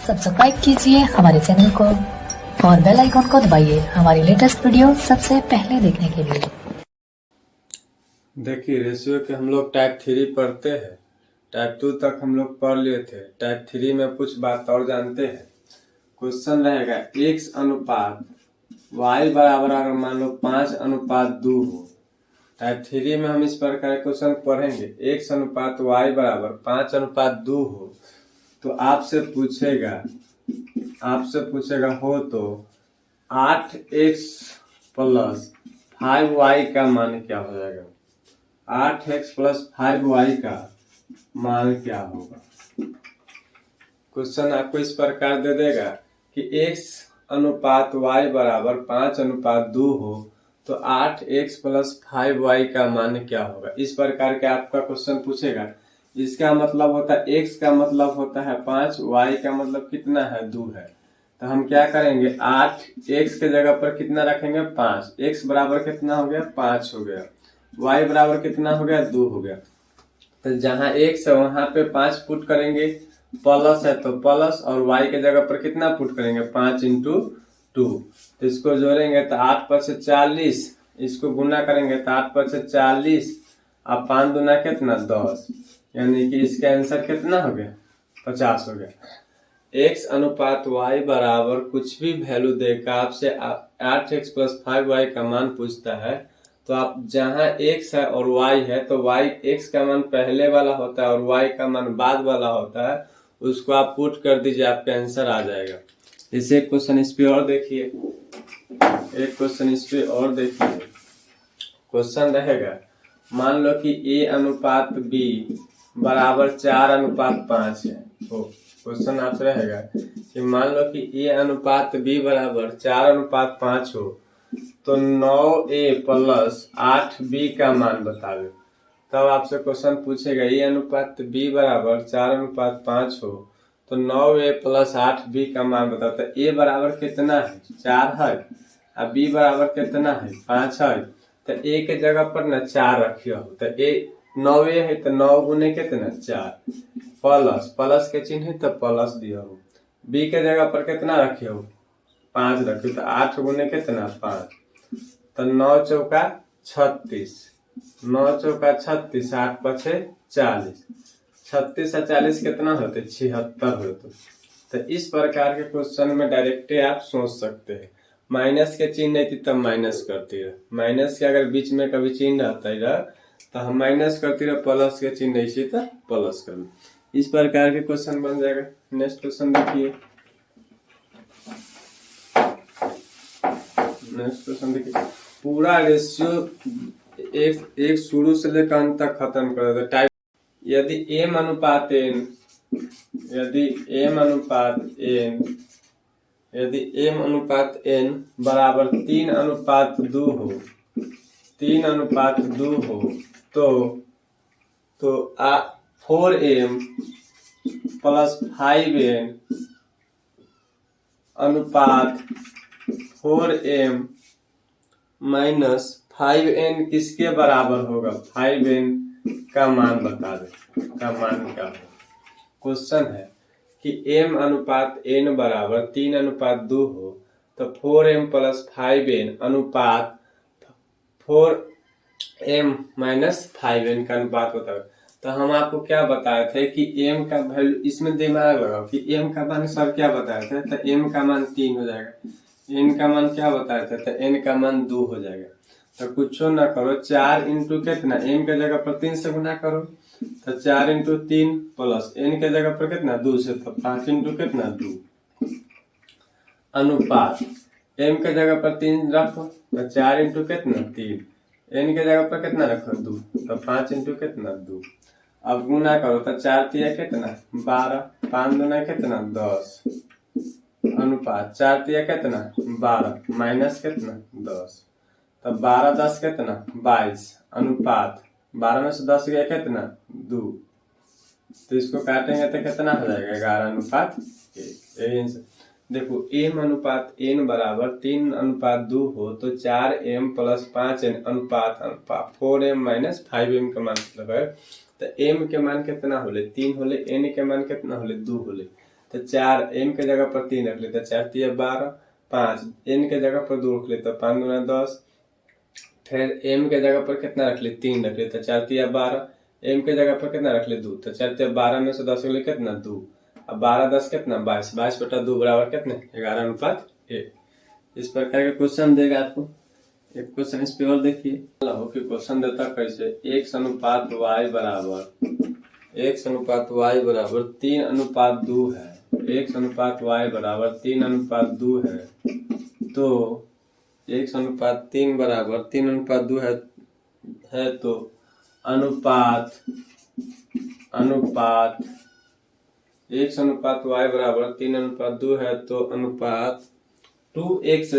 Subscribe कीजिए हमारे channel को और बेल आइकॉन को दबाइए हमारी लेटेस्ट वीडियो सबसे पहले देखने के लिए। देखिए रेशियो के हम लोग टाइप 3 पढ़ते हैं, टाइप 2 तक हम लोग पढ़ लिए थे। टाइप 3 में कुछ बात और जानते हैं। क्वेश्चन रहेगा x अनुपात y बराबर अगर मान लो 5:2 हो। टाइप 3 में हम इस प्रकार क्वेश्चन पढ़ेंगे x अनुपात y बराबर 5:2 हो तो आपसे पूछेगा हो तो 8x प्लस 5y का मान क्या हो जाएगा। 8x प्लस 5y का मान क्या होगा। क्वेश्चन आपको इस प्रकार दे देगा कि x अनुपात y बराबर 5:2 हो तो 8x प्लस 5y का मान क्या होगा। इस प्रकार के आपका क्वेश्चन पूछेगा। इसका मतलब होता है x का मतलब होता है 5, y का मतलब कितना है 2 है। तो हम क्या करेंगे 8x के जगह पर कितना रखेंगे 5, x बराबर कितना हो गया 5 हो गया, y बराबर कितना हो गया 2 हो गया। तो जहाँ x है वहां पे 5 पुट करेंगे, प्लस है तो प्लस, और y के जगह पर कितना पुट करेंगे 5 इंटू 2। तो इसको जोड़ेंगे तो 8 पर से 40, इसको गुना करेंगे तो 8 पर से 40 अब 5 दूना कितना 10, यानी कि इसका आंसर कितना हो गया 50 हो गया। x अनुपात y बराबर कुछ भी वैल्यू देकर आपसे 8x प्लस 5y का मान पूछता है तो आप जहां x है और y है तो x का मान पहले वाला होता है और y का मान बाद वाला होता है, उसको आप पुट कर दीजिए आपका आंसर आ जाएगा। इसे क्वेश्चन इस पे और देखिए, एक क्वेश्चन इस पे और देखिए। क्वेश्चन रहेगा मान लो कि a अनुपात b बराबर 4:5 है। तो क्वेश्चन आपसे रहेगा कि मान लो कि a अनुपात b बराबर 4:5 हो तो 9a प्लस 8b का मान बतावे। तब आपसे क्वेश्चन पूछेगा a अनुपात b बराबर 4:5 हो तो 9a प्लस 8b का मान बताओ। तो a बराबर कितना है 4 है और b बराबर कितना है 5 है। तो a के जगह पर ना 4 रखियो हो तो a 9a है तो 9 गुने कितना 4 प्लस के चिन्ह है तो प्लस दिया हो। b के जगह पर कितना रखियो 5 रखियो तो 8 गुने कितना 5, तो 9 चौका 36, 9 चौका 36, 8 पछे 40, 36 और 40 कितना होते 76 होते। तो इस प्रकार के क्वेश्चन में डायरेक्ट आप सोच सकते हैं। माइनस के चिन्ह नहीं थी तब माइनस करती रहे, माइनस के अगर बीच में कभी चिन्ह रहता ही रहा तो हम माइनस करती रहे, प्लस के चिन्ह नहीं थी तो प्लस कर लो। इस प्रकार के क्वेश्चन बन जाएगा। नेक्स्ट क्वेश्चन देखिए, नेक्स्ट क्वेश्चन देखिए। पूरा रेशियो एक शुरू से लेकर अंत तक खत्म कर दो। टाइप यदि m अनुपात n बराबर 3:2 हो, 3:2 हो तो 4m प्लस 5n अनुपात 4m माइनस 5n किसके बराबर होगा। 5n का मान बता दे, का मान क्या होगा। क्वेश्चन है कि m अनुपात n बराबर 3:2 हो तो 4m प्लस 5n अनुपात 4m माइनस 5n का अनुपात होता है। तो हम आपको क्या बताए थे कि m का वैल्यू, इसमें दिमाग लगाओ कि m का मान सर क्या बताए थे। तो m का मान 3 हो जाएगा, n का मान क्या बताया था तो n का मान 2 हो जाएगा। तो कुछ ना करो 4 इंटू कितना m के जगह पर 3 से गुना करो तो 4 इंटू 3 प्लस n के जगह पर कितना 2 से तो 5 इंटू कितना 2 अनुपात m के जगह पर 3 रखो तो 4 इंटू कितना 3, n के जगह पर कितना रखो 2 तो 5 इंटू कितना 2। अब गुना करो तो 4 तिया कितना 12, 5 दूना कितना 10 अनुपात 4 तिया कितना 12 माइनस कितना 10, तब 12 10 कितना 22 अनुपात 12 में से 10 गया कितना 2। तो इसको काटेंगे तो कितना हो जाएगा 11:1। देखो m अनुपात n बराबर 3:2 हो तो 4m प्लस 5n अनुपात 4m माइनस 5m का मान मतलब है। तो m के मान कितना होले 3 होले, n के मान कितना होले 2 होले। तो तो 4 m के जगह पर 3 रख ले तो 4 3 12, 5 n के जगह पर 2 रख ले तो 5 दूना 10, फिर m के जगह पर कितना रख ले 3 रख ले तो 4 3 12, m के जगह पर कितना रख ले 2 तो 4 3 12 में से 10 ले कितना 2, अब 12 10 कितना 22, 22/2 बराबर कितने 11:1। इस प्रकार के क्वेश्चन देगा आपको। एक क्वेश्चन इस पे और देखिए हो कि क्वेश्चन देता कैसे x अनुपात y बराबर 3:2 है, x अनुपात y बराबर 3:2 है, तो x अनुपात 3 बराबर 3:2 है तो अनुपात x अनुपात y बराबर 3:2 है तो अनुपात 2x²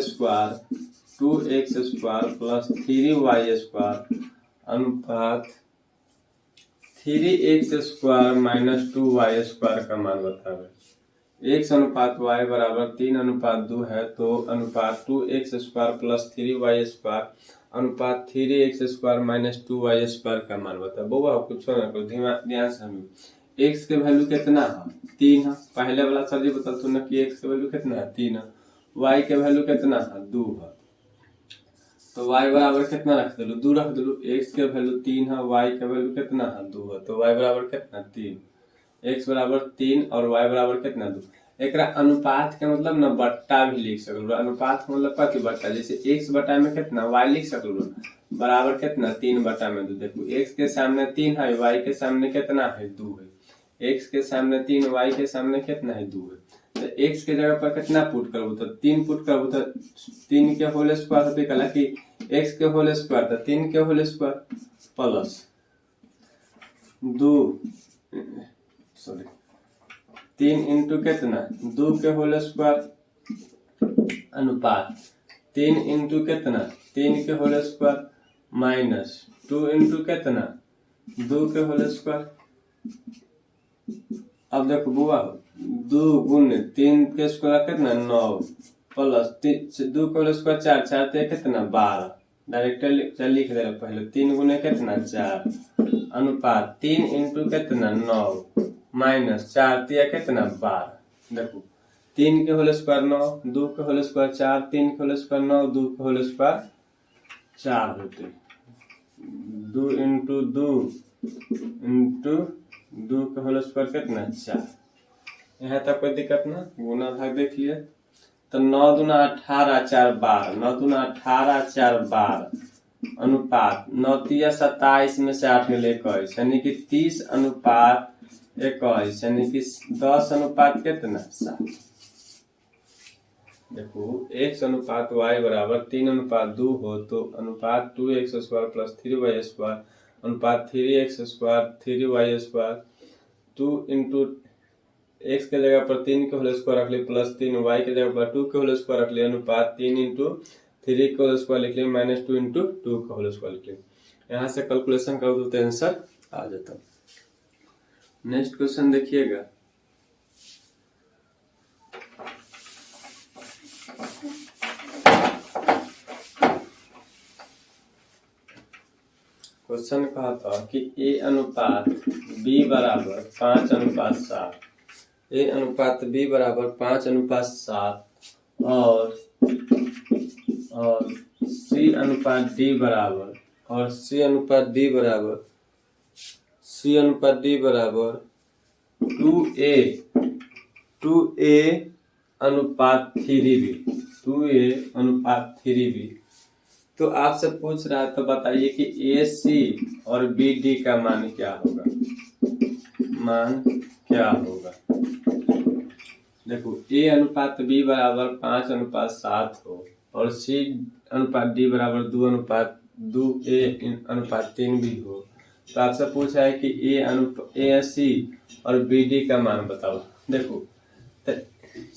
प्लस 3y² अनुपात 3x² माइनस 2y² का मान बतावे। x अनुपात y बराबर 3:2 है तो अनुपात 2x² प्लस 3y² अनुपात 3x² माइनस 2y² का मान बतावे। बउआ कुछ ना कुछ ध्यान से हम x के वैल्यू कितना है 3 है, पहले वाला सर जी बता तू ना कि x के वैल्यू कितना है 3 है, y के वैल्यू कितना है 2 है, तो y बराबर कितना रख दिलू 2 रख दिलू, x के वैल्यू 3 है, y के वैल्यू कितना है 2 है, तो y बराबर कितना 3, x बराबर 3 और y बराबर कितना 2। एकरा अनुपात के मतलब ना बट्टा भी लिख सकलू, अनुपात का मतलब कथी बट्टा, जैसे x बटा में कितना y लिख सकलू बराबर कितना 3/2। देखो x के सामने 3 है, y के सामने कितना है 2 है, x के सामने 3 y के सामने कितना है 2 है, तो x के जगह पर कितना पुट करबू तो 3 पुट करबू तो 3 के होल स्क्वायर होते कला कि x के होल स्क्वायर तो 3 के होल स्क्वायर प्लस 3 इंटू कितना 2 के होल स्क्वायर अनुपात 3 इंटू कितना 3 के होल स्क्वायर माइनस 2 इंटू कितना 2 के होल स्क्वायर। अब देखो बुआ 2 गुण 3 के स्क्वायर कितना 9 प्लस 2 के स्क्वायर 4 4 ते कितना 12, डायरेक्ट लिख दे पहले 3 गुने कितना 4 अनुपात 3 इंटू कितना 9 माइनस 4 तिया कितना 12। देखो 3 के होल स्क्वायर 9, 2 के होल स्क्वायर 4, 3 के होल स्क्वायर 9, 2 के होल स्क्वायर 4 होते 2 इंटू 2 इंटू 2 के होल स्क्वायर कितना 4। यहाँ तक कोई दिक्कत ना, गुना भाग देख लिए तो 9 दूना 18 4 12, 9 दूना 18 4 12 अनुपात 9 तिया 27 में से 8 ले 21 यानी कि 30 अनुपात 21 यानी कि 10 अनुपात कितना 7। देखो x अनुपात y बराबर 3:2 हो तो अनुपात 2x² प्लस 3y² अनुपात 3x² 3y² 2 इंटू x के जगह पर 3 के होल स्क्वायर रख ले प्लस 3 y के जगह पर 2 के होल स्क्वायर रख ले अनुपात 3 इंटू 3 के होल स्क्वायर लिख ले माइनस 2 इंटू 2 के होल स्क्वायर लिख ले। यहाँ से कैलकुलेशन कर दो तो आंसर आ जाता। नेक्स्ट क्वेश्चन देखिएगा क्वेश्चन कहा था कि a अनुपात b बराबर 5:7, a अनुपात b बराबर 5:7 और c अनुपात d बराबर c अनुपात d बराबर 2a अनुपात 3b 2a अनुपात 3b। तो आपसे पूछ रहा है तो बताइए कि AC और BD का मान क्या होगा, देखो A अनुपात B बराबर 5:7 हो और C अनुपात D बराबर 2:2 A अनुपात 3 भी हो, तो आपसे पूछा है कि AC और BD का मान बताओ। देखो तो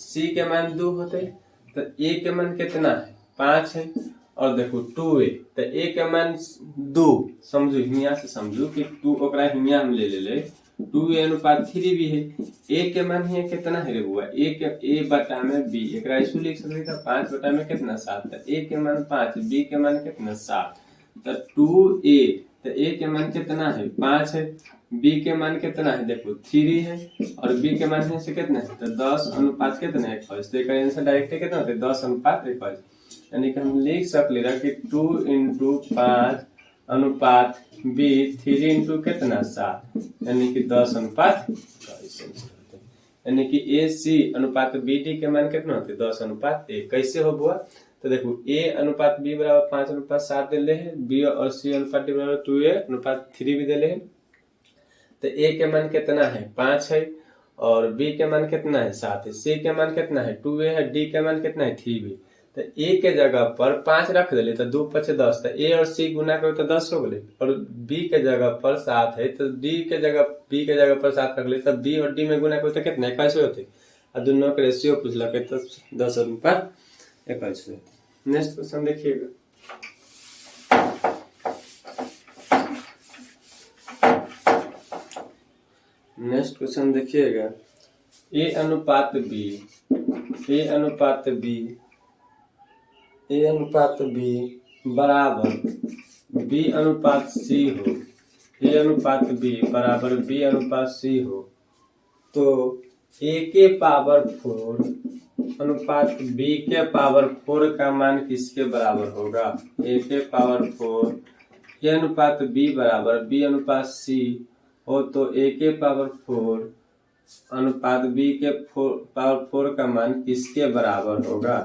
C के मान 2 होते तो A के मान कितना है 5 है और देखो 2a तो a के मान 2 समझो हिया से समझो कि 2 ओकरा हिया हम ले 2a अनुपात 3 भी है, a के मान हिया कितना है रे बुआ a बटा में b एकरा ऐसे लिख सकते हैं 5 बटा में कितना 7 तो a के मान 5 b के मान कितना 7 तो 2a तो a के मान कितना है 5 है बी के मान कितना है, देखो 3 है और बी के मान से कितना है, तो 10 अनुपात कितना है 21। तो एक आंसर डायरेक्ट कितना होता है 10 अनुपात 21। यानी कि हम लिख सकले रहा कि 2 × 5 अनुपात बी 3 इंटू कितना 7, यानी कि 10 अनुपात 21। यानी कि ए सी अनुपात बी डी के मान कितना होते 10 अनुपात 1। कैसे हो बुआ, तो देखो ए अनुपात बी बराबर 5 अनुपात 7 दिले है, बी और सी अनुपात डी बराबर 2a अनुपात 3 भी दिले है। तो ए के मान कितना है 5 है और बी के मान कितना है 7 है, सी के मान कितना है 2a है, डी के मान कितना है 3b। तो ए के जगह पर 5 रख दिले तो 2 × 5 = 10, तो ए और सी गुना करो तो 10 हो गए। और बी के जगह पर 7 है तो बी के जगह पर 7 रख ले तो बी और डी में गुना करो तो कितना 21 होते। और दोनों का रेशियो पूछला के तो 10 अनुपात 21 होते। नेक्स्ट क्वेश्चन देखिएगा, नेक्स्ट क्वेश्चन देखिएगा, ए अनुपात बी बराबर बी अनुपात सी हो, ए अनुपात बी बराबर बी अनुपात सी हो, तो ए के पावर 4 अनुपात बी के पावर 4 का मान किसके बराबर होगा। ए के पावर 4 ए अनुपात बी बराबर बी अनुपात सी हो, तो ए के पावर 4 अनुपात बी के पावर 4 का मान किसके बराबर होगा,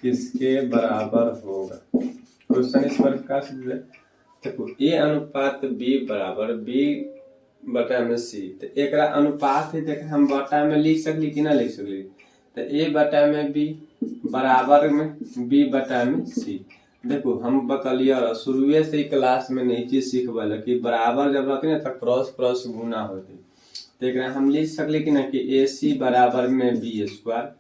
किसके बराबर होगा। क्वेश्चन इस प्रकार से देखो, ए अनुपात बी बराबर बी बटा में सी, तो एक अनुपात है देख हम बटा में लिख सकली कि ना लिख सकली। तो ए बटा में बी बराबर में बी बटा में सी। देखो हम बतलिए शुरुए से ही क्लास में नहीं चीज सीखबल कि बराबर जब रहती ना तो क्रॉस क्रॉस गुना होती। तो एक हम लिख सकली कि ना कि ए सी बराबर में बी स्क्वायर,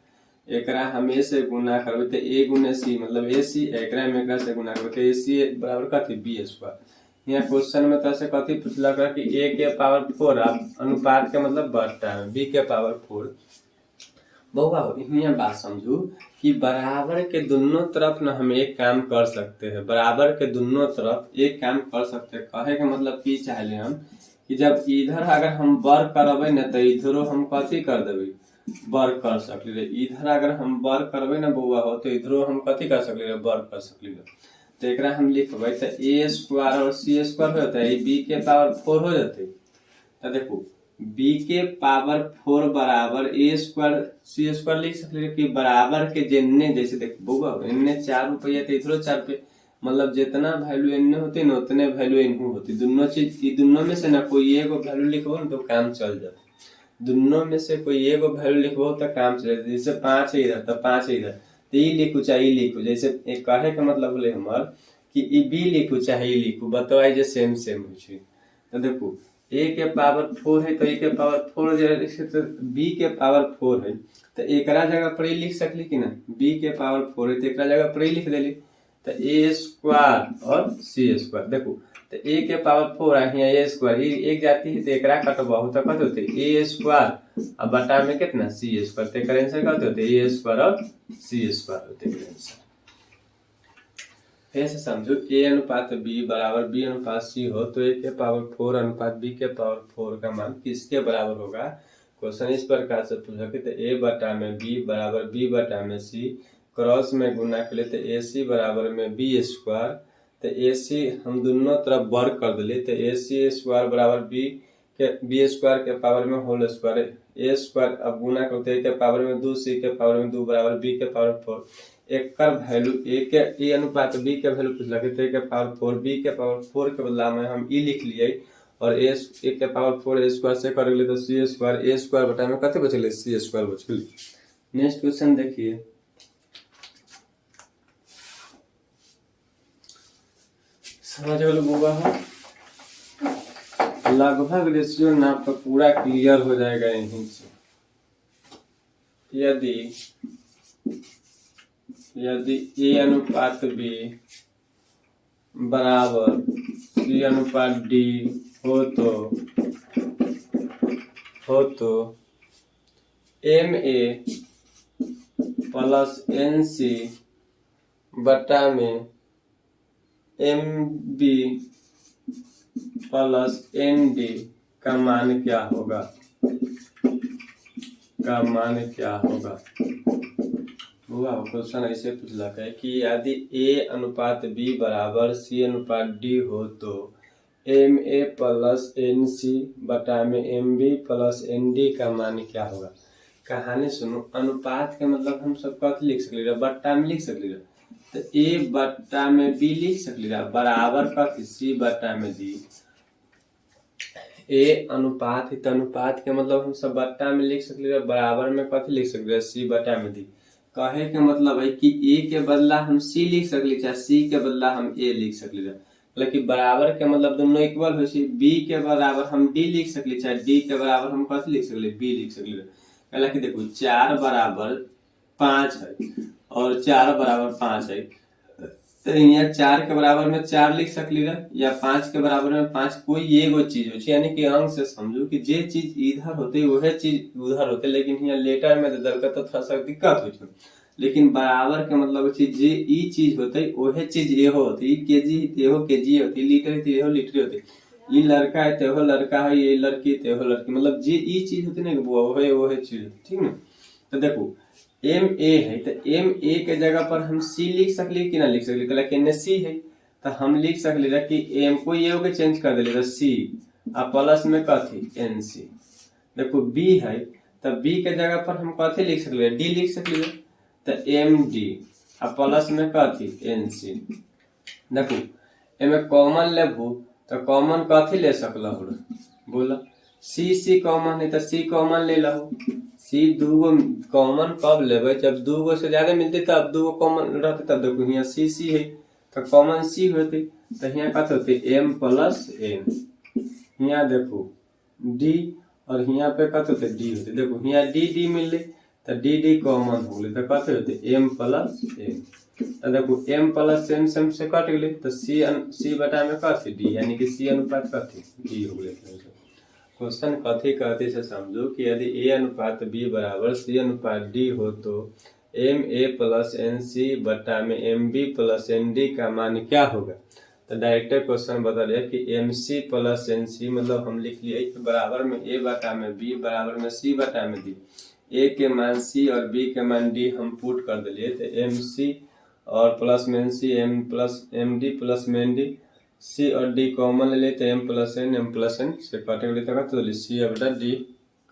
एक हम ए से गुना करबे तो ए गुने सी मतलब ए सी, एक में से गुना करबे तो ए सी बराबर कथी बी स्क्वायर। यहाँ क्वेश्चन में तो से कथी पूछला कि ए के पावर 4 अनुपात के मतलब बटा में बी के पावर 4। बउआ यहाँ बात समझू कि बराबर के दोनों तरफ ना हम एक काम कर सकते हैं, बराबर के दोनों तरफ एक काम कर सकते हैं। कहे का मतलब की चाहले हम कि जब इधर अगर हम वर्क करबे ना तो इधरो हम कथी कर देबे वर्क कर सकली, इधर अगर हम वर्क करबे ना बउआ हो तो इधरो हम कथी कर सकली वर्क कर सकली। तो एक हम लिखबे तो ए स्क्वायर और सी स्क्वायर होता है बी के पावर 4 हो जाते। तो देखो बी के पावर 4 बराबर ए स्क्वायर सी स्क्वायर लिख सकते कि बराबर के जितने जैसे देख बउआ इनने 4 रुपया तो इधरो 4 रुपये मतलब जितना वैल्यू इनने होती ना उतने वैल्यू इनहू होती। दोनों चीज दोनों में से ना कोई एगो वैल्यू लिखबो ना तो काम चल जाता, दोनों में से कोई एगो वैल्यू लिखबो तो काम चल जाता। जैसे 5 है इधर तो 5 है इधर तो ई लिखू चाहे ई लिखू, जैसे एक कहे का मतलब बोले हमार कि ई बी लिखू चाहे ई लिखू बतवाई जे सेम सेम हो। तो देखो ए के पावर 4 है तो ए के पावर 4 तो बी के पावर 4 है तो एक जगह पर लिख सकली कि ना बी के पावर 4 है तो एक जगह पर लिख देली। तो ए स्क्वायर और सी स्क्वायर देखो तो ए के पावर 4 है यहाँ ए स्क्वायर एक जाती है तो एक कटबाहू तो कत होते ए स्क्वायर अब बटा में कितना सी स्क्वायर, तो एक आंसर कत होते ए स्क्वायर और सी स्क्वायर होते आंसर। ऐसे समझो ए अनुपात बी बराबर बी अनुपात सी हो तो ए के पावर 4 अनुपात बी के पावर 4 का मान किसके बराबर होगा। क्वेश्चन इस प्रकार से पूछा कि तो ए बटा में बी बराबर बी बटा में सी, क्रॉस में गुना के लिए तो ए सी बराबर में बी स्क्वायर, तो ए सी हम दोनों तरफ वर्क कर दिले तो ए सी स्क्वायर बराबर बी स्क्वायर के पावर में होल स्क्वायर ए स्क्वायर अब गुना करते ए के पावर में 2 सी के पावर में 2 बराबर बी के पावर 4। एक का वैल्यू ए अनुपात बी के वैल्यू पूछ लगे तो ए के पावर 4 बी के पावर 4 के बदला में हम ई लिख लिए और ए के पावर 4 ए स्क्वायर से कर ले तो सी स्क्वायर ए स्क्वायर बटा में कते बचले सी स्क्वायर बचल। नेक्स्ट क्वेश्चन देखिए, समझ गए बुआ हो लगभग रेशियो नाप तो पूरा क्लियर हो जाएगा यहीं से। यदि ए अनुपात बी बराबर सी अनुपात डी हो तो M A plus N C बटा में M B plus N D का मान क्या होगा, का मान क्या होगा। हुआ क्वेश्चन ऐसे पूछला है कि यदि ए अनुपात बी बराबर सी अनुपात डी हो तो M A plus N C बटा में M B plus N D का मान क्या होगा। कहानी सुनो, अनुपात के मतलब हम सब कथी लिख सकली, बट्टा में लिख सकली, तो ए बट्टा में बी लिख सकली बराबर कथी सी बट्टा में डी। ए अनुपात है तो अनुपात के मतलब हम सब बट्टा में लिख सकली बराबर में कथी लिख सकली सी बट्टा में डी। कहे के मतलब है कि ए के बदला हम सी लिख सकली चाहे सी के बदला हम ए लिख सकली, मतलब कि बराबर के मतलब दोनों इक्वल हो। बी के बराबर हम डी लिख सकली चाहे डी के बराबर हम कथी लिख सकली बी लिख सकली। हालांकि देखो 4 बराबर 5 है और 4 बराबर 5 है, तो यहाँ 4 के बराबर में 4 लिख सकली या 5 के बराबर में 5, कोई एगो चीज हो, यानी कि अंक से समझो कि जे चीज इधर होते वह चीज उधर होते, लेकिन यहाँ लेटर में दे तो थोड़ा सा दिक्कत हो। लेकिन बराबर के मतलब जे ई चीज होते वह चीज एहो होती, केजी तेहो केजी होती, लीटर तेहो लीटर होती, ये लड़का है तेहो लड़का है, ये लड़की तेहो लड़की, मतलब जे ई चीज होती ना वह चीज, ठीक ना। तो देखो एम ए है तो एम ए के जगह पर हम सी लिख सकली कि ना लिख सकली, कहला कि सी है तो हम लिख सकली कि एम को ये के चेंज कर दिले सी आ प्लस में कथी एन सी। देखो बी है तो बी के जगह पर हम कथी लिख सकली डी लिख सकली, तो एम डी आ प्लस में कथी एन सी। देखो एमे कॉमन लेबू तो कॉमन कथी ले सकल बोला सी, सी कॉमन है तो सी कॉमन ले लो। सी दूगो कॉमन कब लेबे जब दूगो से ज्यादा मिलते तब दूगो कॉमन रहते, तब देखो यहाँ सी सी है तो कॉमन सी होते, तो यहाँ कथी होते एम प्लस एन। यहाँ देखो डी और यहाँ पे कथी होते डी होते, देखो यहाँ डी डी मिले तो डी डी कॉमन हो गए तो कथी होते एम प्लस एन। तो देखो एम प्लस एम सेम से कट गए तो सी बटा में कथी डी, यानी कि सी अनुपात कथी डी हो गए। क्वेश्चन कथी कहते से समझो कि यदि ए अनुपात बी बराबर सी अनुपात डी हो तो M A plus N C बटा में M B plus N D का मान क्या होगा। तो डायरेक्ट क्वेश्चन बता रहे कि M C plus N C मतलब हम लिख लिए बराबर में ए बटा में बी बराबर में सी बटा में डी। ए के मान सी और बी के मान डी हम पुट कर दिए तो एम सी और प्लस में N C M plus M D plus में एन डी, सी और डी कॉमन ले लेते एम प्लस एन से काटे तो सी बटा डी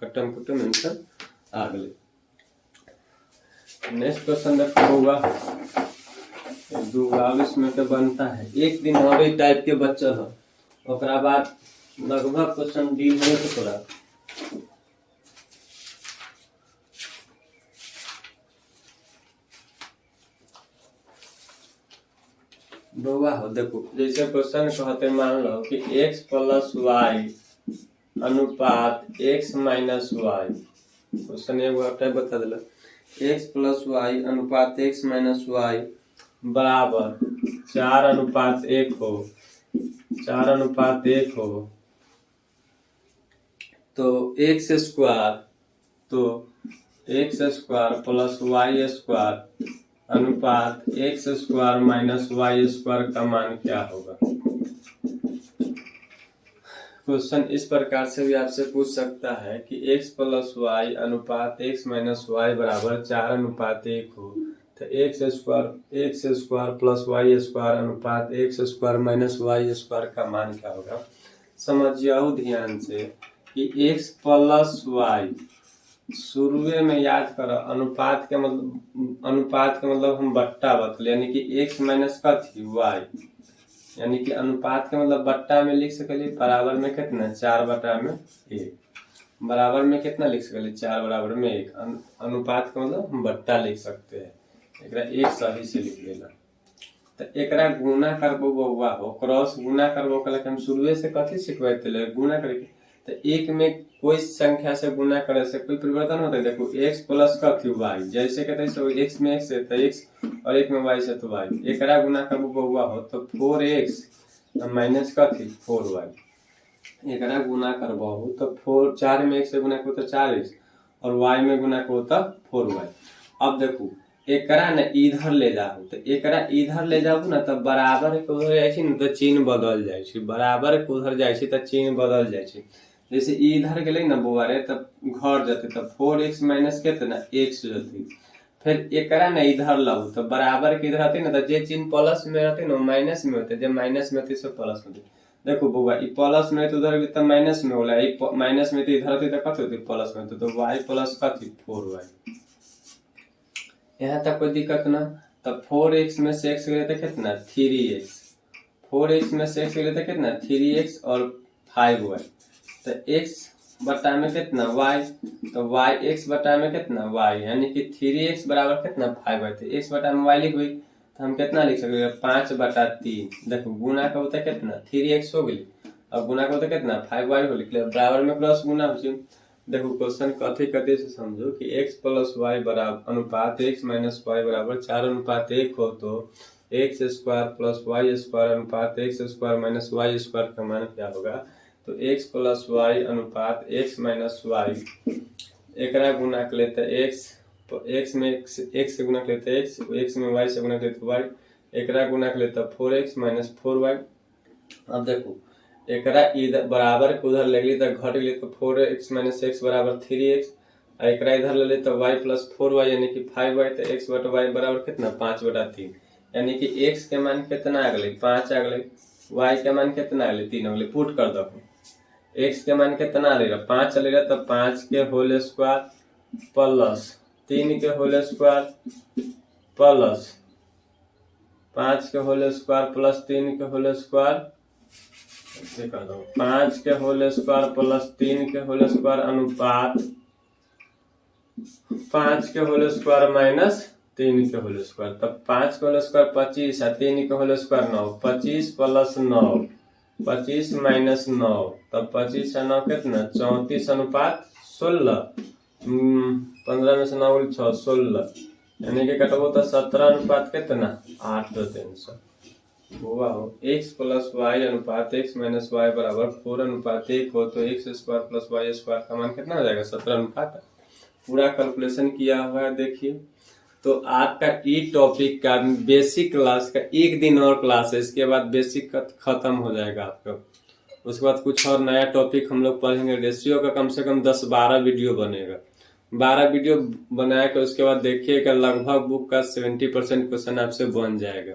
कटम कुटम आंसर आ गए। नेक्स्ट क्वेश्चन देखोगा दूगा इसमें तो बनता है एक दिन और टाइप के बच्चा है, ओकरा बाद लगभग क्वेश्चन डी हो तो थोड़ा बउआ हो। देखो जैसे क्वेश्चन कहते मान लो कि x प्लस वाई अनुपात x माइनस वाई, क्वेश्चन एगो बता दिला x प्लस वाई अनुपात x माइनस वाई बराबर 4 अनुपात 1 हो, 4 अनुपात 1 हो तो x square plus Y square अनुपात X square minus Y square का मान क्या होगा। क्वेश्चन इस प्रकार से भी आपसे पूछ सकता है कि x प्लस वाई अनुपात x माइनस वाई बराबर 4 अनुपात 1 हो तो X square plus Y square अनुपात X square minus Y square का मान क्या होगा। समझिए ध्यान से कि x प्लस वाई शुरू में याद करो अनुपात के मतलब हम बट्टा बतले, यानी कि x माइनस का थी y, यानी कि अनुपात के मतलब बट्टा में लिख सकली बराबर में कितना 4 बटा में 1, बराबर में कितना लिख सकली 4 बराबर में 1, अनुपात के मतलब हम बट्टा लिख सकते हैं, एकरा एक सही से लिख लेना। तो एकरा गुना करबो बउआ हो, क्रॉस गुना करबो कल हम शुरू से कथी सिखवाते गुना करके, तो एक में कोई संख्या से गुना करे से कोई परिवर्तन होता है। देखो x प्लस का थी y, जैसे कहते हैं x में x है तो x और एक में y से तो y, एकरा गुना करबो बउआ हो तो 4x माइनस का थी 4y, एकरा गुना करबो हो तो 4 में x से गुना करो तो 4x और y में गुना करो तो 4y। अब देखो एकरा न इधर ले जाऊ तो एकरा इधर ले जाऊ ना तब बराबर के उधर जाए ना तो चिन्ह बदल जाए, बराबर के उधर जाए तो चिन्ह बदल जाए। जैसे इधर गए ना बुआरे तब घर जाते तब 4x माइनस कितना x जाती, फिर एकरा ना इधर लाऊ तो बराबर के इधर आती ना तो जे चिन्ह प्लस में रहती ना माइनस में होते, जे माइनस में होती सब प्लस में। देखो बुआ ई प्लस में तो उधर भी तो माइनस में होला, ई माइनस में तो इधर होती तो कत होती प्लस में तो y प्लस कथी 4y। यहाँ तक कोई दिक्कत ना। तब 4x में से x गए तो कितना 3x, 4x में से x गए तो कितना 3x और 5y, तो x बटा में कितना y, तो y x बटा में कितना y, यानी कि 3x बराबर कितना 5y, तो x बटा में y लिख गई तो हम कितना लिख सकते हैं 5/3। देखो गुना का होता है कितना 3x हो गई और गुना का होता है कितना 5y हो लिख बराबर में प्लस गुना हो। देखो क्वेश्चन कथी कथी से समझो कि x प्लस वाई बराबर अनुपात x माइनस वाई बराबर 4:1 हो तो x square plus Y square अनुपात x square minus Y square का मान क्या होगा। तो x प्लस वाई अनुपात x माइनस वाई, एकरा गुना कर लेते x में x से गुना कर लेते x में y से गुना कर लेते y, एकरा गुना कर लेते 4x माइनस 4y। अब देखो एकरा इधर बराबर के उधर ले ली तो घट गई तो 4x माइनस x बराबर 3x, और एकरा इधर ले ली तो y प्लस 4y यानी कि 5y, तो x बटा y बराबर कितना 5/3, यानी कि x के मान कितना आ गई 5 आ गई, y के मान कितना आ गई 3 आ गई। पुट कर दो x के मान कितना आ रहा 5 चलेगा तो 5 के होल स्क्वायर प्लस 3 के होल स्क्वायर प्लस 5 के होल स्क्वायर प्लस 3 के होल स्क्वायर, 5 के होल स्क्वायर प्लस 3 के होल स्क्वायर अनुपात 5 के होल स्क्वायर माइनस 3 के होल स्क्वायर। तब 5 के होल स्क्वायर 25 और 3 के होल स्क्वायर 9, 25 प्लस 9 25 माइनस 9, तब 25 और 9 कितना 34 अनुपात 16, 15 में से 9 6 16, यानी कि कटबो तो 17 अनुपात कितना 8/300 हुआ हो। x प्लस वाई अनुपात x माइनस वाई बराबर 4:1 हो तो x square plus Y square का मान कितना हो जाएगा 17 अनुपात। पूरा कैलकुलेशन किया हुआ है देखिए। तो आपका ई टॉपिक का बेसिक क्लास का एक दिन और क्लास है, इसके बाद बेसिक खत्म हो जाएगा आपका। उसके बाद कुछ और नया टॉपिक हम लोग पढ़ेंगे। रेशियो का कम से कम 10-12 वीडियो बनेगा, 12 वीडियो बना के उसके बाद देखिएगा लगभग बुक का 70% क्वेश्चन आपसे बन जाएगा।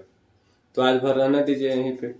तो आज भर रहने दीजिए यहीं पे।